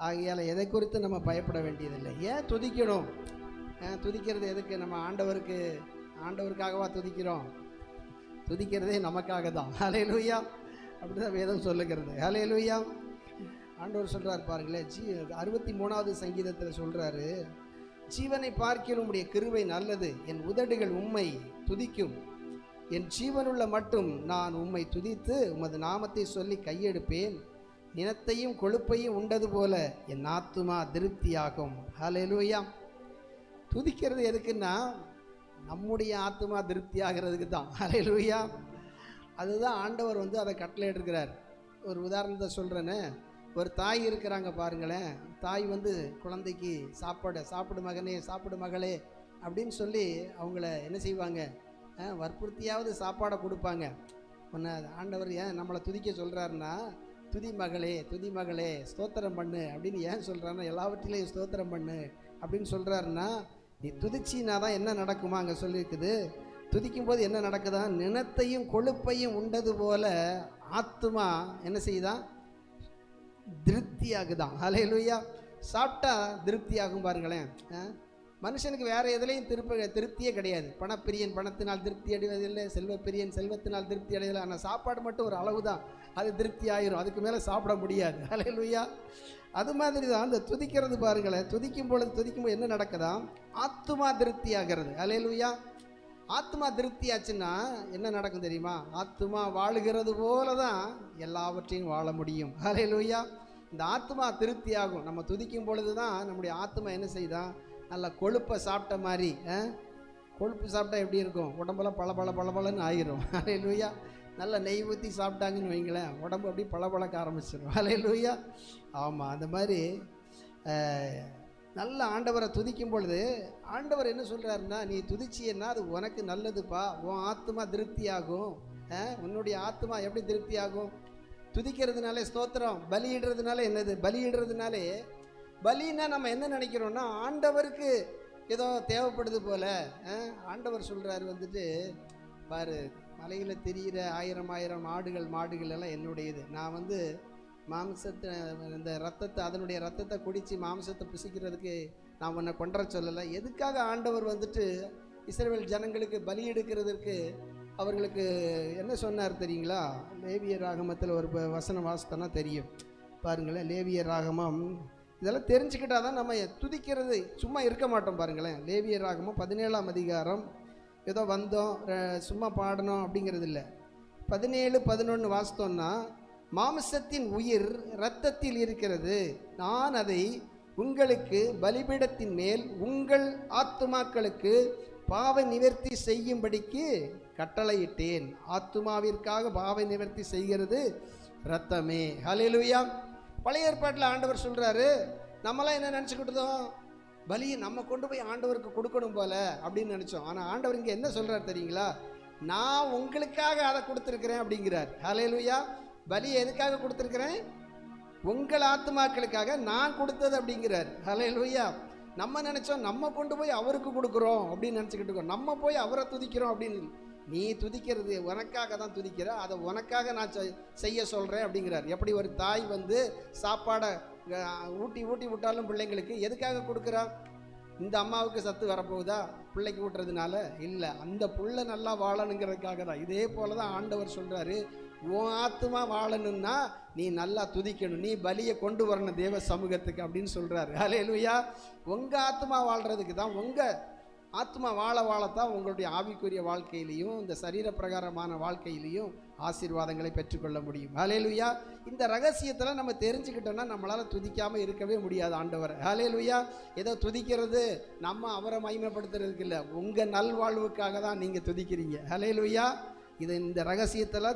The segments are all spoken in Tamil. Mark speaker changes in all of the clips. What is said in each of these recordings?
Speaker 1: ஆகையால் எதை குறித்து நம்ம பயப்பட வேண்டியதில்லை. ஏன் துதிக்கணும்? துதிக்கிறது எதுக்கு? நம்ம ஆண்டவருக்காகவா துதிக்கிறோம்? துதிக்கிறதே நமக்காக தான். ஹல்லேலூயா. அப்படிதான் வேதம் சொல்லுகிறது. ஹல்லேலூயா. ஆண்டவர் சொல்கிறார் பாருங்களேன், 63வது சங்கீதத்தில் சொல்கிறாரு, ஜீவனை பார்க்கிலும் உம்முடைய கிருபை நல்லது, என் உதடுகள் உம்மை துதிக்கும், என் ஜீவனுள்ள மட்டும் நான் உம்மை துதித்து உமது நாமத்தை சொல்லி கையெடுப்பேன், நிலத்தையும் கொழுப்பையும் உண்டது போல என் ஆத்துமா திருப்தியாகும். ஹல்லேலூயா. துதிக்கிறது எதுக்குன்னா நம்முடைய ஆத்துமா திருப்தி ஆகிறதுக்கு தான். ஹல்லேலூயா. அதுதான் ஆண்டவர் அதை கட்டளை எடுக்கிறார். ஒரு உதாரணத்தை சொல்கிறேன்னு, ஒரு தாய் இருக்கிறாங்க பாருங்களேன். தாய் குழந்தைக்கு சாப்பிடு மகனே, சாப்பிடு மகளே அப்படின்னு சொல்லி அவங்கள என்ன செய்வாங்க, வற்புறுத்தியாவது சாப்பாடை கொடுப்பாங்க. ஒன்று ஆண்டவர் ஏன் நம்மளை துதிக்க சொல்கிறாருன்னா, துதி மகளே ஸ்தோத்திரம் பண்ணு அப்படின்னு ஏன் சொல்கிறாருன்னா, எல்லாவற்றிலையும் ஸ்தோத்திரம் பண்ணு அப்படின்னு சொல்கிறாருன்னா, நீ துதிச்சின்னா தான் என்ன நடக்குமா அங்கே சொல்லியிருக்குது. துதிக்கும்போது என்ன நடக்குதா, நிலத்தையும் கொழுப்பையும் உண்டது போல ஆத்துமா என்ன செய்யுதான், திருப்தி ஆகுதான். ஹல்லேலூயா. சாப்பிட்டா திருப்தி ஆகும் பாருங்களேன். மனுஷனுக்கு வேறு எதுலேயும் திருப்தியே கிடையாது. பணப்பிரியன் பணத்தினால் திருப்தி அடைவதில்லை, செல்வப்பிரியன் செல்வத்தினால் திருப்தி அடைவதில்லை. ஆனால் சாப்பாடு மட்டும் ஒரு அளவு தான், அது திருப்தி ஆயிரும், அதுக்கு மேலே சாப்பிட முடியாது. ஹல்லேலூயா. அது மாதிரி தான் அந்த துதிக்கிறது பாருங்களேன். துதிக்கும்போது என்ன நடக்குதா, ஆத்துமா திருப்தி ஆகிறது. ஹல்லேலூயா. ஆத்மா திருப்தி ஆச்சுன்னா என்ன நடக்கும் தெரியுமா? ஆத்மா வாழுகிறது போல தான் எல்லாவற்றையும் வாழ முடியும். ஹல்லேலூயா. இந்த ஆத்மா திருப்தி ஆகும். நம்ம துதிக்கும் பொழுது தான் நம்முடைய ஆத்மா என்ன செய்யுதான், நல்ல கொழுப்பை சாப்பிட்ட மாதிரி. கொழுப்பு சாப்பிட்டா எப்படி இருக்கும்? உடம்பெல்லாம் பளபளன்னு ஆயிரும். ஹல்லேலூயா. நல்ல நெய் ஊற்றி சாப்பிட்டாங்கன்னு வைங்களேன், உடம்பு அப்படி பளபளக்க ஆரம்பிச்சிடும். ஹல்லேலூயா. ஆமாம், அந்த மாதிரி நல்ல ஆண்டவரை துதிக்கும் பொழுது ஆண்டவர் என்ன சொல்கிறாருன்னா, நீ துதிச்சியன்னா அது உனக்கு நல்லதுப்பா, உன் ஆத்மா திருப்தி ஆகும். உன்னுடைய ஆத்மா எப்படி திருப்தி ஆகும்? துதிக்கிறதுனாலே ஸ்தோத்திரம், பலியிடுறதுனால என்னது, பலியிடுறதுனாலே, பலின்னா நம்ம என்ன நினைக்கிறோன்னா ஆண்டவருக்கு ஏதோ தேவைப்படுது போல. ஆண்டவர் சொல்கிறாரு பாரு, மலையில் தெரிகிற ஆயிரம் ஆடுகள் எல்லாம் என்னுடையது. நான் மாம்சத்தை, இந்த ரத்தத்தை, அதனுடைய ரத்தத்தை குடித்து மாம்சத்தை புசிக்கிறதுக்கு நான் உன்னை கொன்ற சொல்லலை. எதுக்காக ஆண்டவர் இஸ்ரவேல் ஜனங்களுக்கு பலி எடுக்கிறதுக்கு அவர்களுக்கு என்ன சொன்னார் தெரியுங்களா? லேவியர் ராகமத்தில் ஒரு வசனம் வாசித்தோன்னா தெரியும் பாருங்களேன். லேவியர் ராகமம் இதெல்லாம் தெரிஞ்சுக்கிட்டால் தான் நம்ம துதிக்கிறது சும்மா இருக்க மாட்டோம் பாருங்களேன். லேவியர் ராகமம் 17ஆம் அதிகாரம், ஏதோ வந்தோம் சும்மா பாடணும் அப்படிங்கிறது இல்லை. 17-11 வாசித்தோன்னா, மாம்சத்தின் உயிர் இரத்தத்தில் இருக்கிறது, நான் அதை உங்களுக்கு பலிபீடத்தின் மேல் உங்கள் ஆத்துமாக்களுக்கு பாவ நிவர்த்தி செய்யும்படிக்கு கட்டளையிட்டேன். ஆத்துமாவிற்காக பாவ நிவர்த்தி செய்கிறது இரத்தமே. ஹல்லேலூயா. பழைய ஏற்பாட்டில் ஆண்டவர் சொல்கிறாரு, நம்மளாம் என்ன நினச்சிக்கிட்டோம், பலியை நம்ம கொண்டு போய் ஆண்டவருக்கு கொடுக்கணும் போல அப்படின்னு நினச்சோம். ஆனால் ஆண்டவர் இங்கே என்ன சொல்கிறார் தெரியுங்களா? நான் உங்களுக்காக அதை கொடுத்துருக்கிறேன் அப்படிங்கிறார். ஹல்லேலூயா. பலி எதுக்காக கொடுத்துருக்கிறேன்? உங்கள் ஆத்துமாக்களுக்காக நான் கொடுத்தது அப்படிங்கிறார். ஹல்லேலூயா. நம்ம நினச்சோம் நம்ம கொண்டு போய் அவருக்கு கொடுக்குறோம் அப்படின்னு நினச்சிக்கிட்டு இருக்கோம், நம்ம போய் அவரை துதிக்கிறோம் அப்படின்னு. நீ துதிக்கிறது உனக்காக தான் துதிக்கிற, அதை உனக்காக நான் செய்ய சொல்கிறேன் அப்படிங்கிறார். எப்படி ஒரு தாய் சாப்பாடை ஊட்டி விட்டாலும் பிள்ளைங்களுக்கு எதுக்காக கொடுக்குறா? இந்த அம்மாவுக்கு சத்து வரப்போகுதா பிள்ளைக்கு ஊட்டுறதுனால? இல்லை, அந்த புள்ள நல்லா வாழணுங்கிறதுக்காக தான். இதே போல தான் ஆண்டவர் சொல்கிறாரு, உன் ஆத்மா வாழணும்னா நீ நல்லா துதிக்கணும், நீ பலியை கொண்டு வரணும் தேவ சமூகத்துக்கு அப்படின்னு சொல்கிறாரு. ஹல்லேலூயா. உங்கள் ஆத்மா வாழ்கிறதுக்கு தான், உங்கள் ஆத்மா வாழத்தான் உங்களுடைய ஆவிக்குரிய வாழ்க்கையிலையும் இந்த சரீர பிரகாரமான வாழ்க்கையிலையும் ஆசீர்வாதங்களை பெற்றுக்கொள்ள முடியும். ஹல்லேலூயா. இந்த ரகசியத்தில் நம்ம தெரிஞ்சுக்கிட்டோம்னா நம்மளால் துதிக்காமல் இருக்கவே முடியாது ஆண்டவர். ஹல்லேலூயா. ஏதோ துதிக்கிறது நம்ம அவரை மகிமைப்படுத்துறதுக்கு இல்லை, உங்கள் நல்வாழ்வுக்காக தான் நீங்கள் துதிக்கிறீங்க. ஹல்லேலூயா. இந்த ரகசியத்தில்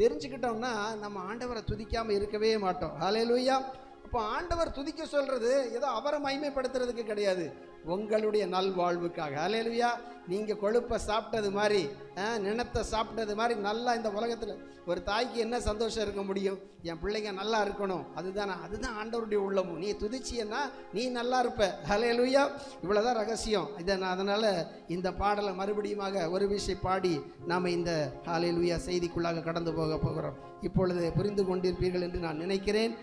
Speaker 1: தெரிஞ்சுக்கிட்டோம்னா நம்ம ஆண்டவரை துதிக்காமல் இருக்கவே மாட்டோம். ஹல்லேலூயா. அப்போ ஆண்டவர் துதிக்க சொல்கிறது ஏதோ அவரை மகிமைப்படுத்துறதுக்கு கிடையாது, உங்களுடைய நல்வாழ்வுக்காக. ஹல்லேலூயா. நீங்கள் கொழுப்பை சாப்பிட்டது மாதிரி, நினத்தை சாப்பிட்டது மாதிரி நல்லா இந்த உலகத்தில் ஒரு தாய்க்கு என்ன சந்தோஷம் இருக்க முடியும்? என் பிள்ளைங்க நல்லா இருக்கணும், அதுதான் ஆண்டவருடைய உள்ளமும். நீ துதிச்சியன்னா நீ நல்லா இருப்ப. ஹல்லேலூயா. இவ்வளோதான் ரகசியம். அதனால் இந்த பாடலை மறுபடியுமாக ஒரு விஷயம் பாடி நாம் இந்த ஹல்லேலூயா செய்திக்குள்ளாக கடந்து போகிறோம். இப்பொழுது புரிந்து கொண்டிருப்பீர்கள் என்று நான் நினைக்கிறேன்.